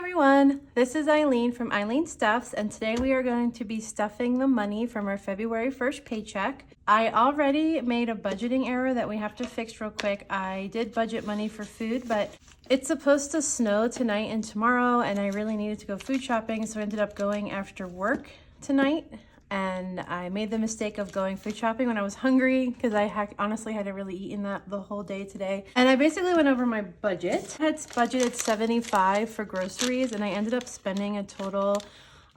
everyone, this is Eileen from Eileen Stuffs, and today we are going to be stuffing the money from our February 1st paycheck. I already made a budgeting error that we have to fix real quick. I did budget money for food, but it's supposed to snow tonight and tomorrow, and I really needed to go food shopping, so I ended up going after work tonight. And I made the mistake of going food shopping when I was hungry because I honestly hadn't really eaten that the whole day today. And I basically went over my budget. I had budgeted $75 for groceries and I ended up spending a total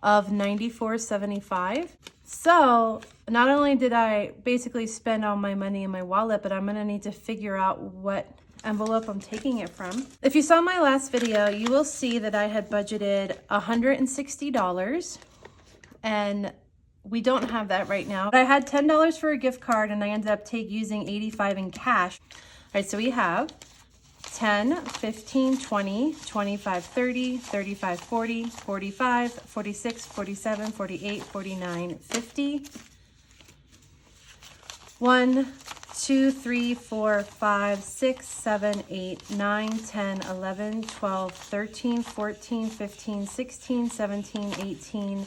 of $94.75. So not only did I basically spend all my money in my wallet, but I'm gonna need to figure out what envelope I'm taking it from. If you saw my last video, you will see that I had budgeted $160 and we don't have that right now. I had $10 for a gift card and I ended up using $85 in cash. All right, so we have 10, 15, 20, 25, 30, 35, 40, 45, 46, 47, 48, 49, 50. 1, 2, 3, 4, 5, 6, 7, 8, 9, 10, 11, 12, 13, 14, 15, 16, 17, 18,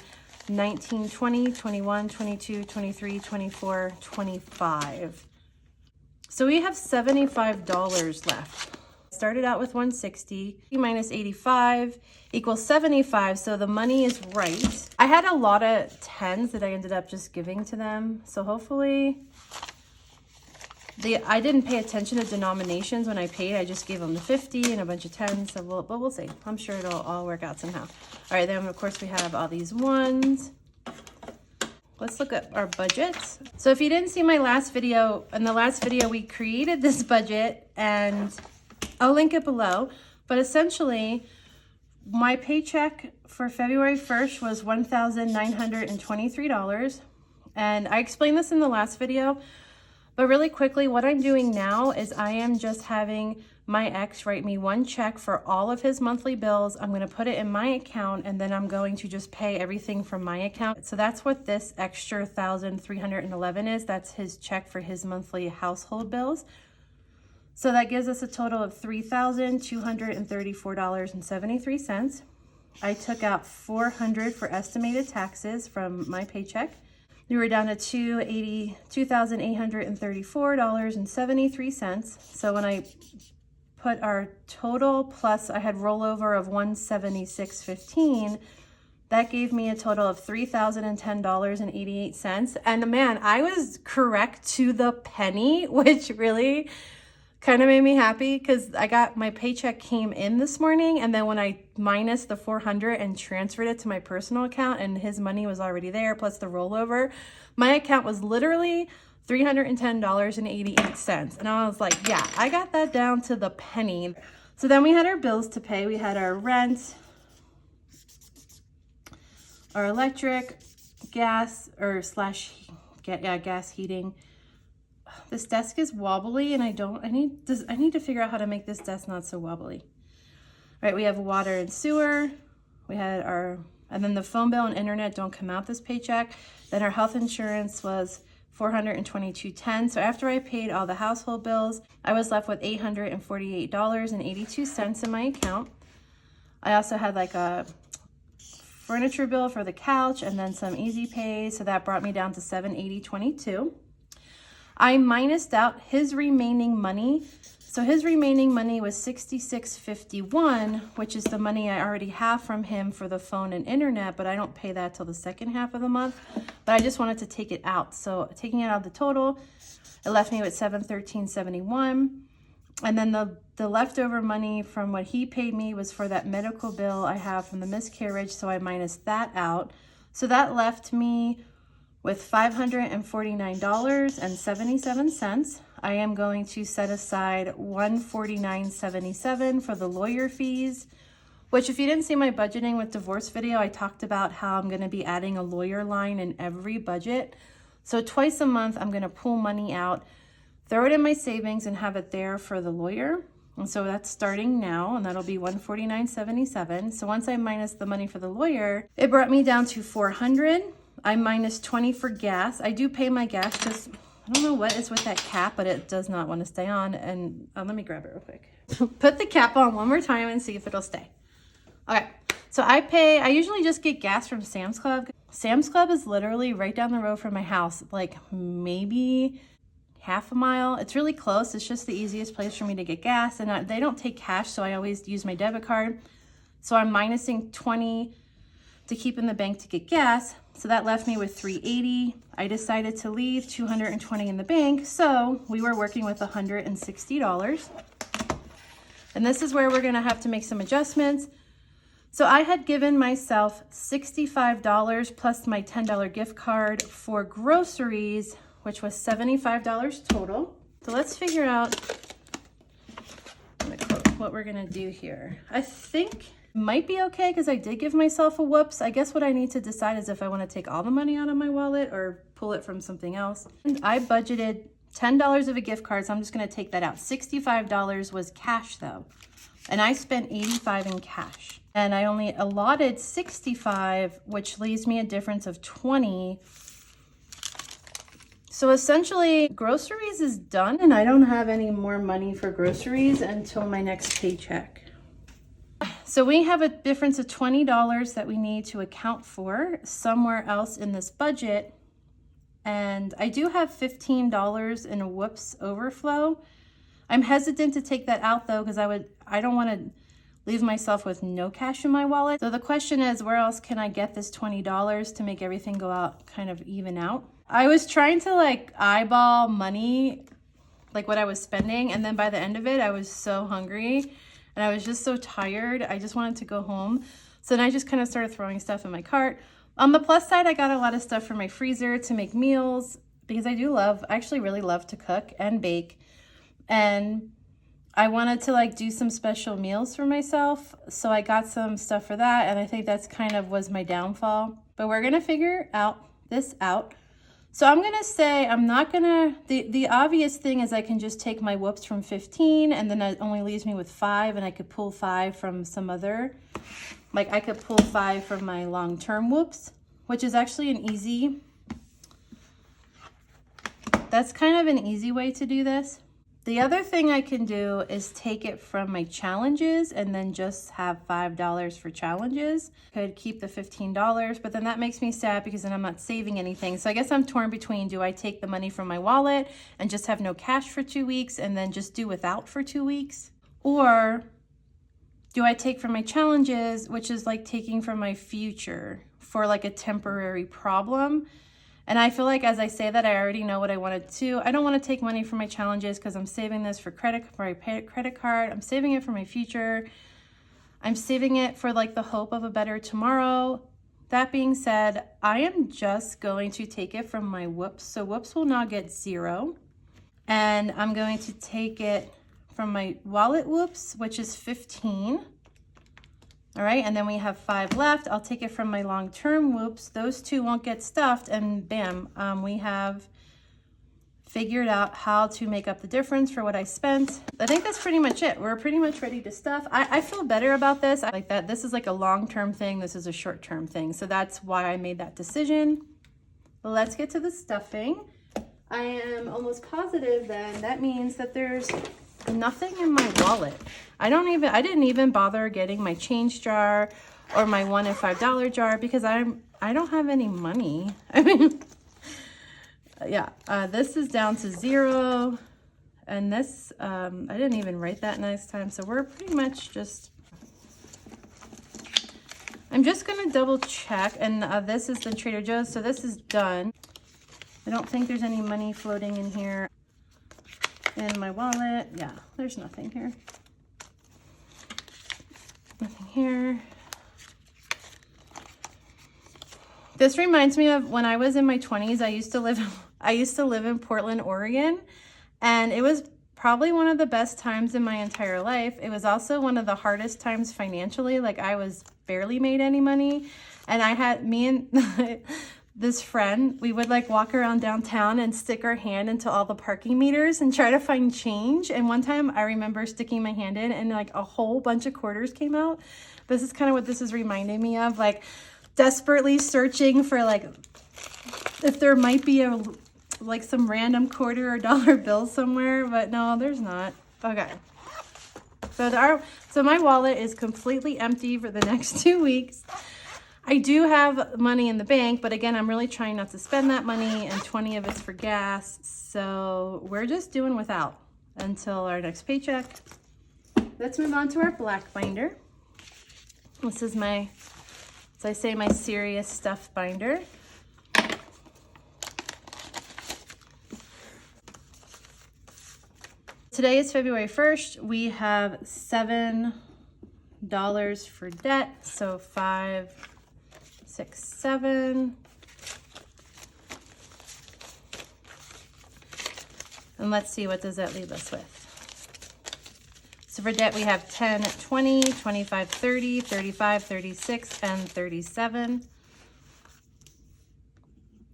19, 20, 21, 22, 23, 24, 25. So we have $75 left. Started out with 160 minus 85 equals 75. So the money is right. I had a lot of 10s that I ended up just giving to them. So hopefully I didn't pay attention to denominations when I paid. I just gave them the 50 and a bunch of 10s. So we'll see. I'm sure it'll all work out somehow. All right, then of course we have all these ones. Let's look at our budget. So if you didn't see my last video, in the last video we created this budget and I'll link it below. But essentially my paycheck for February 1st was $1,923. And I explained this in the last video. But really quickly, what I'm doing now is I am just having my ex write me one check for all of his monthly bills. I'm going to put it in my account and then I'm going to just pay everything from my account. So that's what this extra $1,311 is. That's his check for his monthly household bills. So that gives us a total of $3,234.73. I took out $400 for estimated taxes from my paycheck. We were down to $2,834.73. So when I put our total plus I had rollover of $176.15, that gave me a total of $3,010.88. And man, I was correct to the penny, which really kind of made me happy because my paycheck came in this morning, and then when I minus the $400 and transferred it to my personal account and his money was already there plus the rollover, my account was literally $310.88. And I was like, yeah, I got that down to the penny. So then we had our bills to pay. We had our rent, our electric, gas, gas heating. This desk is wobbly and I need to figure out how to make this desk not so wobbly. All right, we have water and sewer. We had and then the phone bill and internet don't come out this paycheck. Then our health insurance was $422.10. So after I paid all the household bills, I was left with $848.82 in my account. I also had like a furniture bill for the couch and then some easy pay. So that brought me down to $780.22. I minused out his remaining money. So his remaining money was $66.51, which is the money I already have from him for the phone and internet, but I don't pay that till the second half of the month. But I just wanted to take it out. So taking it out of the total, it left me with $713.71. And then the leftover money from what he paid me was for that medical bill I have from the miscarriage, so I minused that out. So that left me with $549.77. I am going to set aside $149.77 for the lawyer fees, which if you didn't see my budgeting with divorce video, I talked about how I'm going to be adding a lawyer line in every budget. So twice a month, I'm going to pull money out, throw it in my savings and have it there for the lawyer. And so that's starting now, and that'll be $149.77. So once I minus the money for the lawyer, it brought me down to $400. I minus 20 for gas. I do pay my gas, just I don't know what is with that cap, but it does not want to stay on. And let me grab it real quick. Put the cap on one more time and see if it'll stay. Okay, so I usually just get gas from Sam's Club. Sam's Club is literally right down the road from my house, like maybe half a mile. It's really close. It's just the easiest place for me to get gas, and they don't take cash, so I always use my debit card. So I'm minusing 20 to keep in the bank to get gas. So that left me with $380. I decided to leave $220 in the bank, so we were working with $160. And this is where we're gonna have to make some adjustments. So I had given myself $65 plus my $10 gift card for groceries, which was $75 total. So let's figure out what we're gonna do here. I think might be okay because I did give myself a whoops. I guess what I need to decide is if I want to take all the money out of my wallet or pull it from something else. And I budgeted $10 of a gift card, so I'm just going to take that out. $65 was cash though, and I spent $85 in cash. And I only allotted $65, which leaves me a difference of $20. So essentially, groceries is done, and I don't have any more money for groceries until my next paycheck. So we have a difference of $20 that we need to account for somewhere else in this budget. And I do have $15 in a whoops overflow. I'm hesitant to take that out though, because I don't want to leave myself with no cash in my wallet. So the question is, where else can I get this $20 to make everything go out kind of even out? I was trying to like eyeball money, like what I was spending. And then by the end of it, I was so hungry. And I was just so tired. I just wanted to go home. So then I just kind of started throwing stuff in my cart. On the plus side, I got a lot of stuff from my freezer to make meals because I actually really love to cook and bake. And I wanted to like do some special meals for myself. So I got some stuff for that. And I think that's kind of was my downfall. But we're going to figure this out. So I'm going to say I'm not going to, the obvious thing is I can just take my whoops from 15 and then it only leaves me with 5, and I could pull 5 from some other, like I could pull 5 from my long-term whoops, which is actually that's kind of an easy way to do this. The other thing I can do is take it from my challenges and then just have $5 for challenges. Could keep the $15, but then that makes me sad because then I'm not saving anything. So I guess I'm torn between, do I take the money from my wallet and just have no cash for 2 weeks and then just do without for 2 weeks? Or do I take from my challenges, which is like taking from my future for like a temporary problem? And I feel like as I say that, I already know what I want to do. I don't want to take money from my challenges because I'm saving this for my credit card. I'm saving it for my future. I'm saving it for like the hope of a better tomorrow. That being said, I am just going to take it from my whoops. So whoops will now get 0. And I'm going to take it from my wallet whoops, which is 15. All right, and then we have 5 left. I'll take it from my long-term whoops. Those 2 won't get stuffed, and bam, we have figured out how to make up the difference for what I spent. I think that's pretty much it. We're pretty much ready to stuff. I feel better about this. I like that. This is like a long-term thing. This is a short-term thing. So that's why I made that decision. But let's get to the stuffing. I am almost positive then that means that there's nothing in my wallet. I didn't even bother getting my change jar or my $1 and $5 jar because I don't have any money. I mean, yeah, this is down to 0, and this I didn't even write that next time, so we're pretty much just. I'm just gonna double check, and this is the Trader Joe's, so this is done. I don't think there's any money floating in here. In my wallet, yeah, there's nothing here. Nothing here. This reminds me of when I was in my 20s. I used to live in Portland, Oregon, and it was probably one of the best times in my entire life. It was also one of the hardest times financially. Like I was barely made any money, and I had me and this friend, we would like walk around downtown and stick our hand into all the parking meters and try to find change. And one time I remember sticking my hand in and like a whole bunch of quarters came out. This is kind of what this is reminding me of, like desperately searching for like if there might be like some random quarter or dollar bill somewhere, but no, there's not. Okay. So my wallet is completely empty for the next 2 weeks. I do have money in the bank, but again, I'm really trying not to spend that money, and 20 of it's for gas. So we're just doing without until our next paycheck. Let's move on to our black binder. This is my, as I say, my serious stuff binder. Today is February 1st. We have $7 for debt. So 5, 6, 7. And let's see, what does that leave us with? So for debt, we have 10, 20, 25, 30, 35, 36, and 37.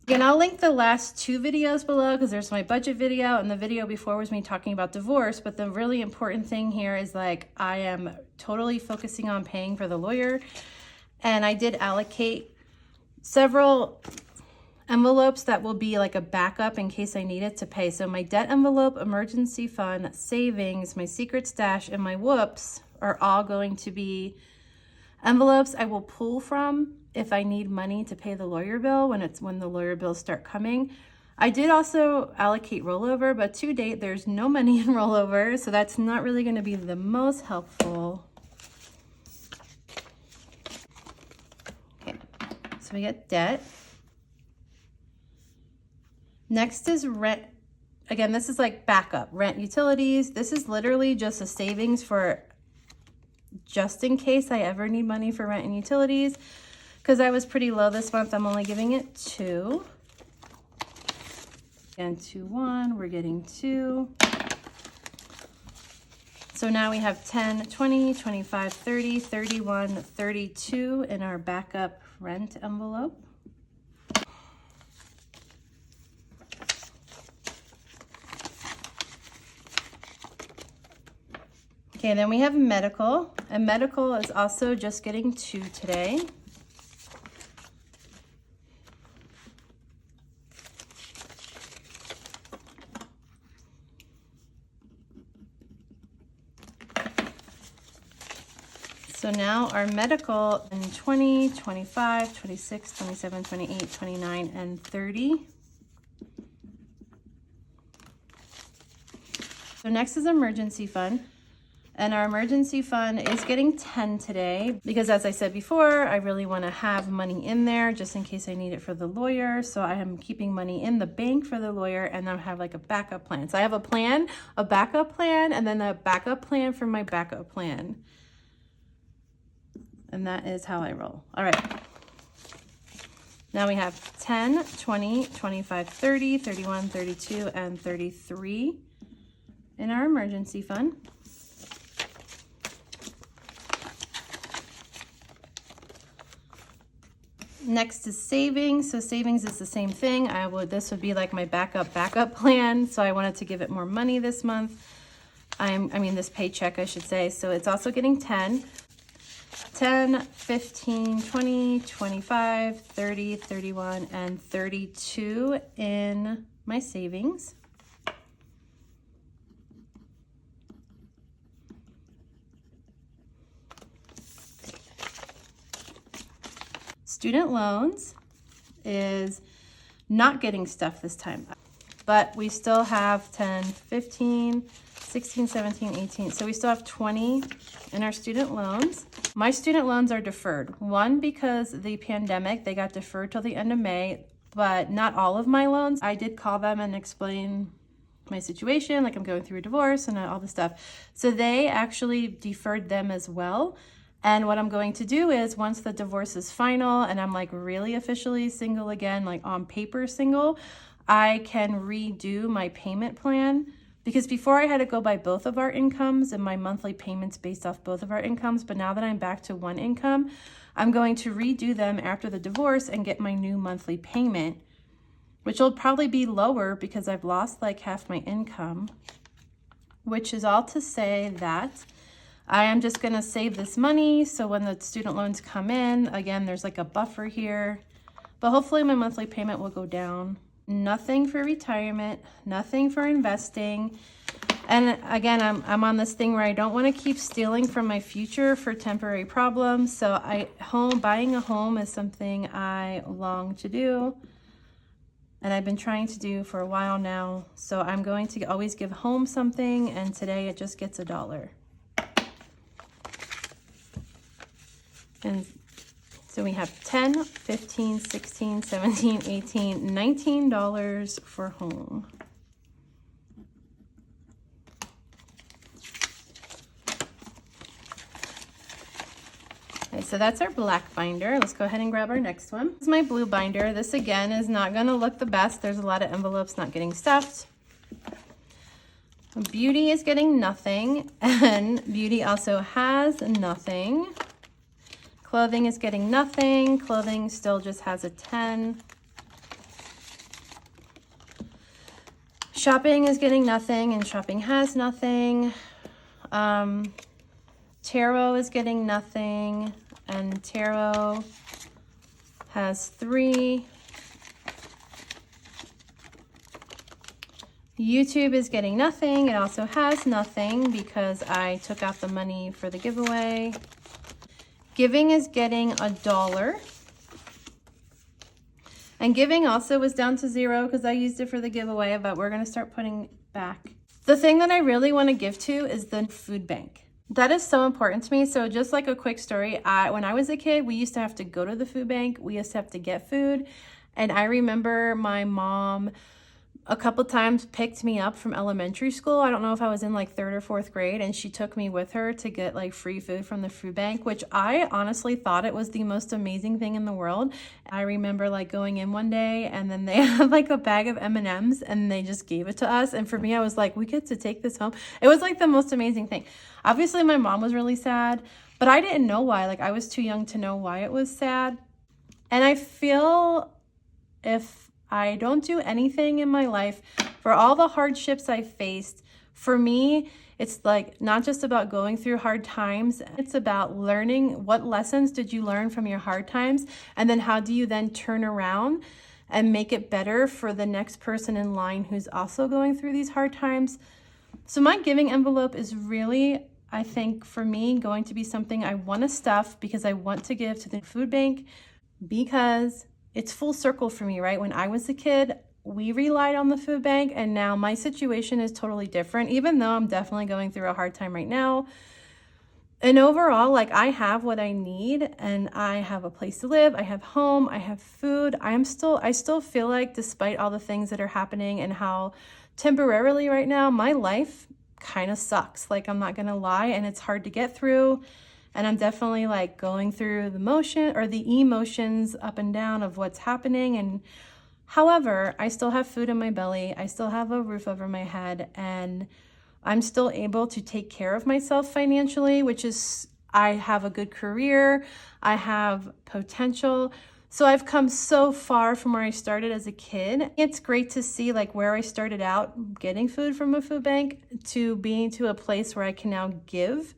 Again, I'll link the last 2 videos below because there's my budget video, and the video before was me talking about divorce. But the really important thing here is, like, I am totally focusing on paying for the lawyer. And I did allocate several envelopes that will be like a backup in case I need it to pay. So my debt envelope, emergency fund, savings, my secret stash, and my whoops are all going to be envelopes I will pull from if I need money to pay the lawyer bill when the lawyer bills start coming. I did also allocate rollover, but to date there's no money in rollover, so that's not really going to be the most helpful. Okay, so we get debt. Next is rent. Again, this is like backup, rent, utilities. This is literally just a savings for just in case I ever need money for rent and utilities. Because I was pretty low this month, I'm only giving it 2. And 2, 1, we're getting 2. So now we have 10, 20, 25, 30, 31, 32 in our backup rent envelope. Okay, then we have medical, and medical is also just getting 2 today. So now our medical in 20, 25, 26, 27, 28, 29, and 30. So next is emergency fund. And our emergency fund is getting 10 today because, as I said before, I really want to have money in there just in case I need it for the lawyer. So I am keeping money in the bank for the lawyer, and then I have like a backup plan. So I have a plan, a backup plan, and then a backup plan for my backup plan. And that is how I roll. All right. Now we have 10, 20, 25, 30, 31, 32, and 33 in our emergency fund. Next is savings. So savings is the same thing. This would be like my backup plan. So I wanted to give it more money this month. This paycheck, I should say. So it's also getting 10, 15, 20, 25, 30, 31, and 32 in my savings. Student loans is not getting stuff this time, but we still have 10, 15, 16, 17, 18. So we still have 20 in our student loans. My student loans are deferred. One, because the pandemic, they got deferred till the end of May, but not all of my loans. I did call them and explain my situation, like I'm going through a divorce and all this stuff. So they actually deferred them as well. And what I'm going to do is, once the divorce is final and I'm like really officially single again, like on paper single, I can redo my payment plan. Because before I had to go by both of our incomes and my monthly payments based off both of our incomes. But now that I'm back to one income, I'm going to redo them after the divorce and get my new monthly payment, which will probably be lower because I've lost like half my income, which is all to say that I am just going to save this money. So when the student loans come in, again, there's like a buffer here, but hopefully my monthly payment will go down. Nothing for retirement, nothing for investing. And again, I'm on this thing where I don't want to keep stealing from my future for temporary problems. So buying a home is something I long to do. And I've been trying to do for a while now. So I'm going to always give home something, and today it just gets $1. And so we have 10, 15, 16, 17, 18, $19 for home. Okay, so that's our black binder. Let's go ahead and grab our next one. This is my blue binder. This again is not going to look the best. There's a lot of envelopes not getting stuffed. Beauty is getting nothing, and Beauty also has nothing. Clothing is getting nothing. Clothing still just has a 10. Shopping is getting nothing, and shopping has nothing. Tarot is getting nothing, and tarot has 3. YouTube is getting nothing. It also has nothing because I took out the money for the giveaway. Giving is getting $1. And giving also was down to 0 because I used it for the giveaway, but we're going to start putting it back. The thing that I really want to give to is the food bank. That is so important to me. So just like a quick story, when I was a kid, we used to have to go to the food bank. We used to have to get food. And I remember my mom a couple times picked me up from elementary school. I don't know if I was in like 3rd or 4th grade, and she took me with her to get like free food from the food bank, which I honestly thought it was the most amazing thing in the world. I remember like going in one day and then they had like a bag of M&Ms and they just gave it to us. And for me, I was like, we get to take this home. It was like the most amazing thing. Obviously my mom was really sad, but I didn't know why. Like I was too young to know why it was sad. And I feel if I don't do anything in my life for all the hardships I faced, for me, it's like not just about going through hard times. It's about learning what lessons did you learn from your hard times, and then how do you then turn around and make it better for the next person in line who's also going through these hard times. So my giving envelope is really, I think for me, going to be something I want to stuff because I want to give to the food bank, because it's full circle for me, right? When I was a kid, we relied on the food bank, and now my situation is totally different, even though I'm definitely going through a hard time right now. And overall, like I have what I need, and I have a place to live, I have home, I have food. I still feel like despite all the things that are happening and how temporarily right now, my life kind of sucks. Like I'm not gonna lie, and it's hard to get through. And I'm definitely like going through the emotions up and down of what's happening. And however, I still have food in my belly. I still have a roof over my head, and I'm still able to take care of myself financially, which is, I have a good career. I have potential. So I've come so far from where I started as a kid. It's great to see like where I started out getting food from a food bank to being to a place where I can now give.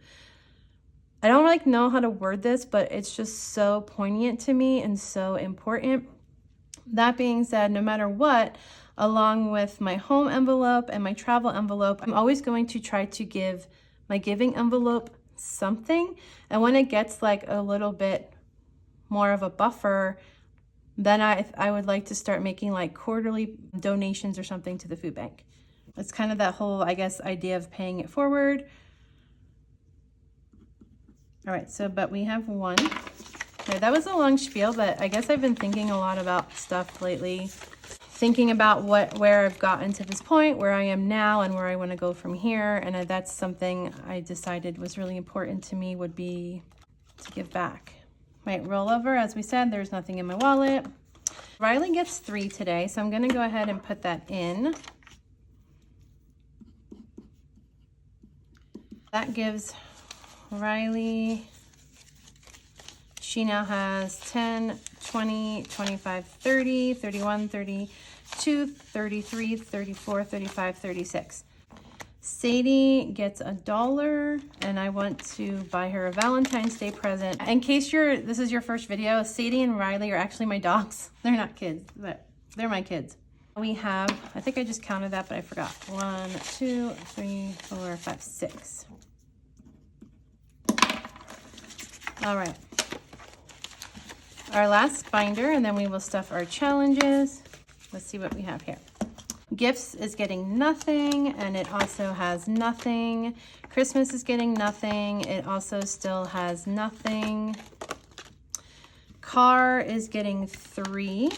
I don't like know how to word this, but it's just so poignant to me and so important. That being said, no matter what, along with my home envelope and my travel envelope, I'm always going to try to give my giving envelope something. And when it gets like a little bit more of a buffer, then I would like to start making like quarterly donations or something to the food bank. It's kind of that whole, I guess, idea of paying it forward. All right, so, but we have one. Okay, that was a long spiel, but I guess I've been thinking a lot about stuff lately. Thinking about where I've gotten to this point, where I am now, and where I want to go from here. And that's something I decided was really important to me, would be to give back. Right, rollover, as we said, there's nothing in my wallet. Riley gets 3 today, so I'm gonna go ahead and put that in. That gives Riley, she now has 10, 20, 25, 30, 31, 32, 33, 34, 35, 36. Sadie gets $1, and I want to buy her a Valentine's Day present. In case this is your first video, Sadie and Riley are actually my dogs. They're not kids, but they're my kids. We have, I think I just counted that, but I forgot. 1, 2, 3, 4, 5, 6. All right. Our last binder, and then we will stuff our challenges. Let's see what we have here. Gifts is getting nothing, and it also has nothing. Christmas is getting nothing. It also still has nothing. Car is getting 3.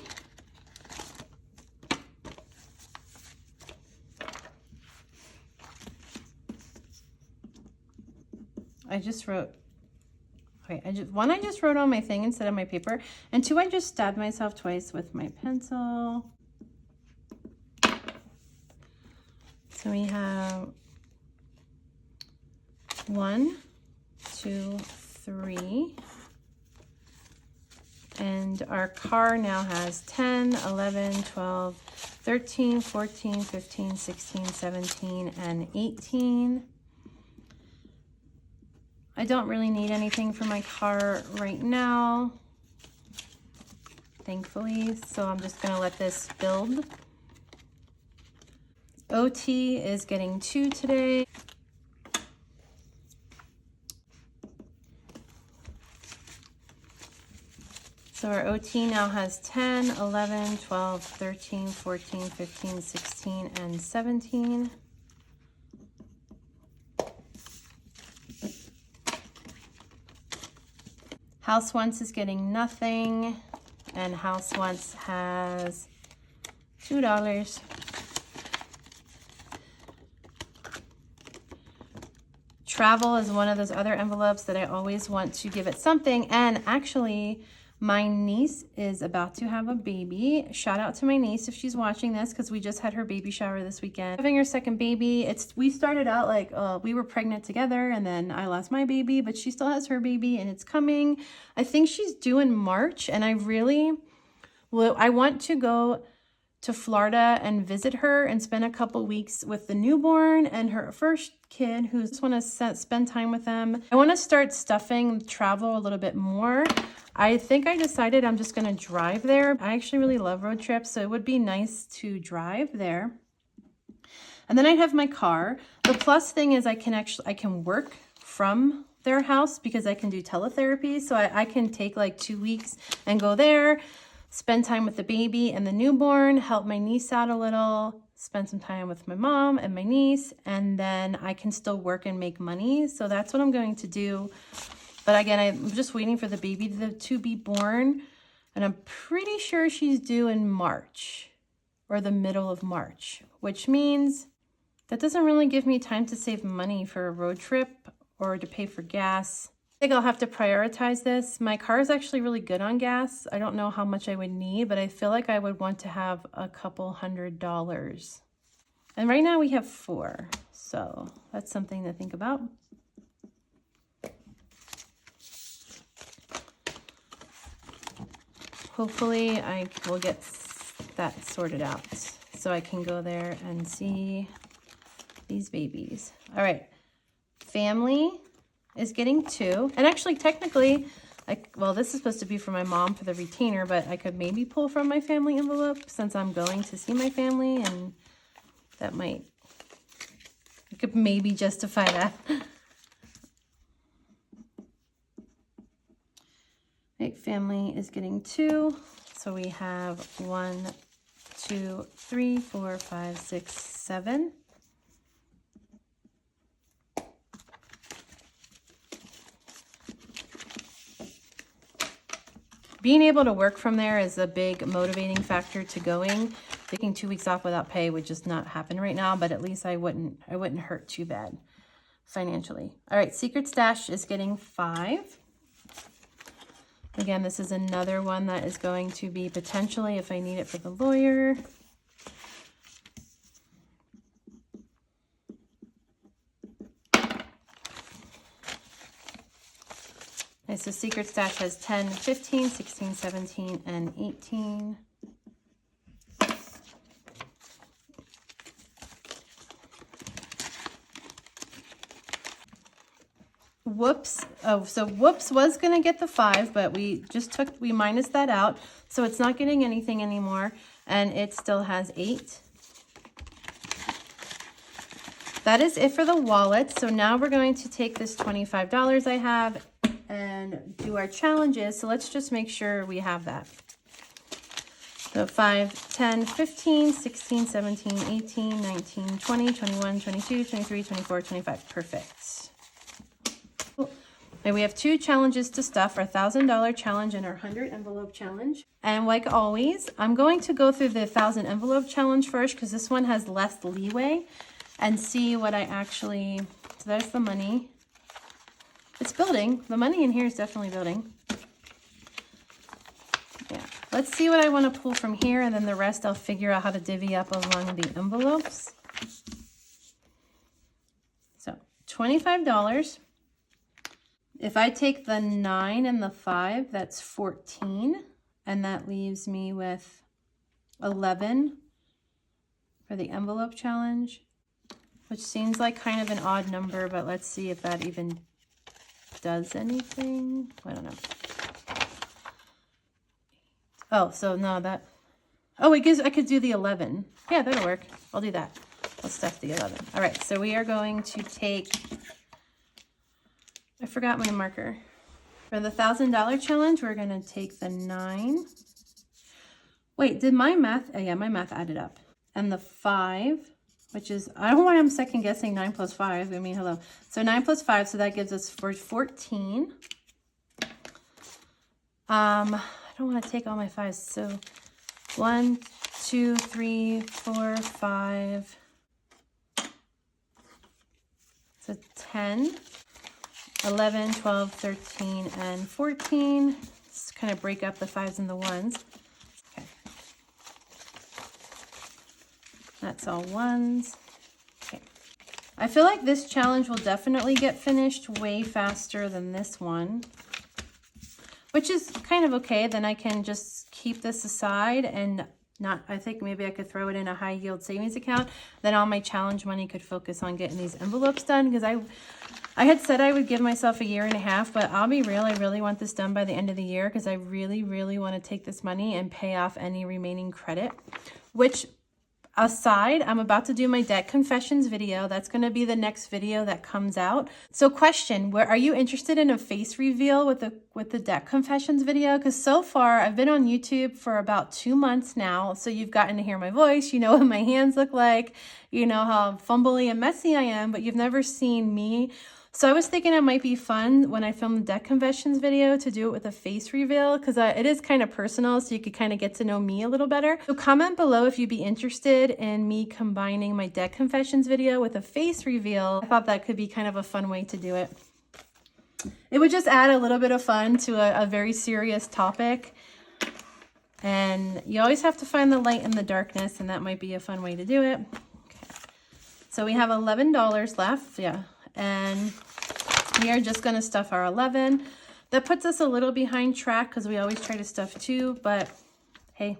I just wrote, okay, one I just wrote on my thing instead of my paper, and 2 I just stabbed myself twice with my pencil. So we have 1, 2, 3. And our car now has 10, 11, 12, 13, 14, 15, 16, 17, and 18. I don't really need anything for my car right now, thankfully, so I'm just gonna let this build. OT is getting 2 today. So our OT now has 10, 11, 12, 13, 14, 15, 16, and 17. House Wants is getting nothing, and House Wants has $2. Travel is one of those other envelopes that I always want to give it something, and actually my niece is about to have a baby. Shout out to my niece if she's watching this, because we just had her baby shower this weekend. Having her second baby, we started out like we were pregnant together, and then I lost my baby, but she still has her baby, and it's coming. I think she's due in March, and I want to go to Florida and visit her and spend a couple weeks with the newborn and her first kid, who just want to spend time with them. I want to start stuffing travel a little bit more. I think I decided I'm just going to drive there. I actually really love road trips, so it would be nice to drive there. And then I'd have my car. The plus thing is I can work from their house because I can do teletherapy. So I can take like 2 weeks and go there, spend time with the baby and the newborn, help my niece out a little, spend some time with my mom and my niece, and then I can still work and make money. So that's what I'm going to do. But again, I'm just waiting for the baby to be born, and I'm pretty sure she's due in March or the middle of March, which means that doesn't really give me time to save money for a road trip or to pay for gas. I think I'll have to prioritize this. My car is actually really good on gas. I don't know how much I would need, but I feel like I would want to have a couple $100. And right now we have 4, so that's something to think about. Hopefully I will get that sorted out so I can go there and see these babies. All right, family is getting 2. And actually, technically, well, this is supposed to be for my mom for the retainer, but I could maybe pull from my family envelope since I'm going to see my family, and that I could maybe justify that. Right, family is getting 2. So we have 1, 2, 3, 4, 5, 6, 7. Being able to work from there is a big motivating factor to going. Taking 2 weeks off without pay would just not happen right now, but at least I wouldn't hurt too bad financially. All right, Secret Stash is getting 5. Again, this is another one that is going to be potentially if I need it for the lawyer. Okay, so Secret Stash has 10, 15, 16, 17, and 18. Whoops. Oh, so Whoops was going to get the 5, but we minused that out. So it's not getting anything anymore. and it still has 8. That is it for the wallet. So now we're going to take this $25 I have and do our challenges. So let's just make sure we have that. So 5, 10, 15, 16, 17, 18, 19, 20, 21, 22, 23, 24, 25. Perfect. Cool. And we have 2 challenges to stuff, our $1,000 challenge and our 100 envelope challenge. And like always, I'm going to go through the 1,000 envelope challenge first because this one has less leeway, and see what I actually, so there's the money. It's building. The money in here is definitely building. Yeah. Let's see what I want to pull from here, and then the rest I'll figure out how to divvy up along the envelopes. So $25. If I take the 9 and the 5, that's 14. And that leaves me with 11 for the envelope challenge, which seems like kind of an odd number, but let's see if that even does anything. I don't know. Oh, so no, that, oh, I guess I could do the 11. Yeah, that'll work. I'll do that. I'll stuff the 11. All right, so we are going to take, I forgot my marker. For the $1,000 challenge, we're going to take the 9. Wait, did my math, oh yeah, my math added up. And the 5, which is, I don't know why I'm second guessing 9 plus 5. I mean, hello. So 9 plus 5, so that gives us 14. I don't want to take all my 5s. So 1, 2, 3, 4, 5. So 10, 11, 12, 13, and 14. Let's kind of break up the 5s and the 1s. Okay. That's all 1s. Okay. I feel like this challenge will definitely get finished way faster than this one, which is kind of okay. Then I can just keep this aside and not, I think maybe I could throw it in a high yield savings account. Then all my challenge money could focus on getting these envelopes done, because I had said I would give myself a year and a half, but I'll be real, I really want this done by the end of the year, because I really, really want to take this money and pay off any remaining credit. Which aside, I'm about to do my debt confessions video. That's going to be the next video that comes out. So question, are you interested in a face reveal with the debt confessions video? Because so far I've been on YouTube for about 2 months now. So you've gotten to hear my voice. You know what my hands look like. You know how fumbly and messy I am, but you've never seen me. So I was thinking it might be fun when I film the debt confessions video to do it with a face reveal, because it is kind of personal, so you could kind of get to know me a little better. So comment below if you'd be interested in me combining my debt confessions video with a face reveal. I thought that could be kind of a fun way to do it. It would just add a little bit of fun to a very serious topic. And you always have to find the light in the darkness, and that might be a fun way to do it. Okay. So we have $11 left. Yeah. And we are just going to stuff our 11. That puts us a little behind track because we always try to stuff 2, but hey,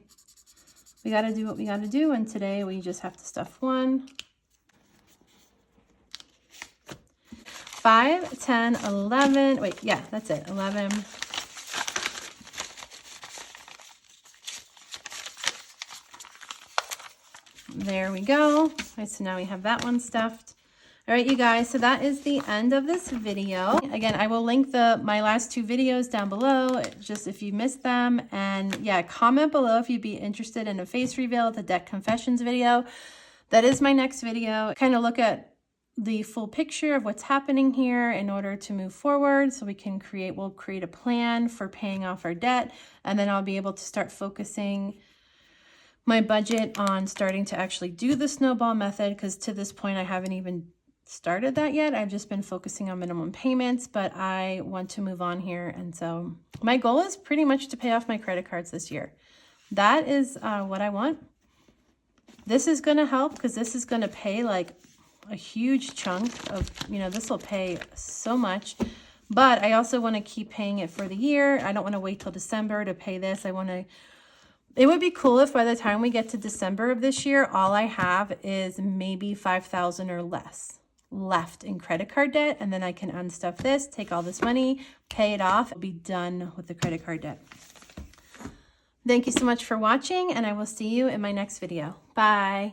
we got to do what we got to do. And today we just have to stuff 1. 5, 10, 11. Wait, yeah, that's it. 11. There we go. All right, so now we have that one stuffed. All right, you guys, so that is the end of this video. Again, I will link my last 2 videos down below, just if you missed them. And yeah, comment below if you'd be interested in a face reveal, the debt confessions video. That is my next video. Kind of look at the full picture of what's happening here in order to move forward, so we'll create a plan for paying off our debt, and then I'll be able to start focusing my budget on starting to actually do the snowball method, because to this point I haven't even started that yet. I've just been focusing on minimum payments, but I want to move on here. And so my goal is pretty much to pay off my credit cards this year. That is what I want. This is going to help, because this is going to pay like a huge chunk of, this will pay so much, but I also want to keep paying it for the year. I don't want to wait till December to pay this. It would be cool if by the time we get to December of this year, all I have is maybe $5,000 or less left in credit card debt, and then I can unstuff this, take all this money, pay it off, and be done with the credit card debt. Thank you so much for watching, and I will see you in my next video. Bye.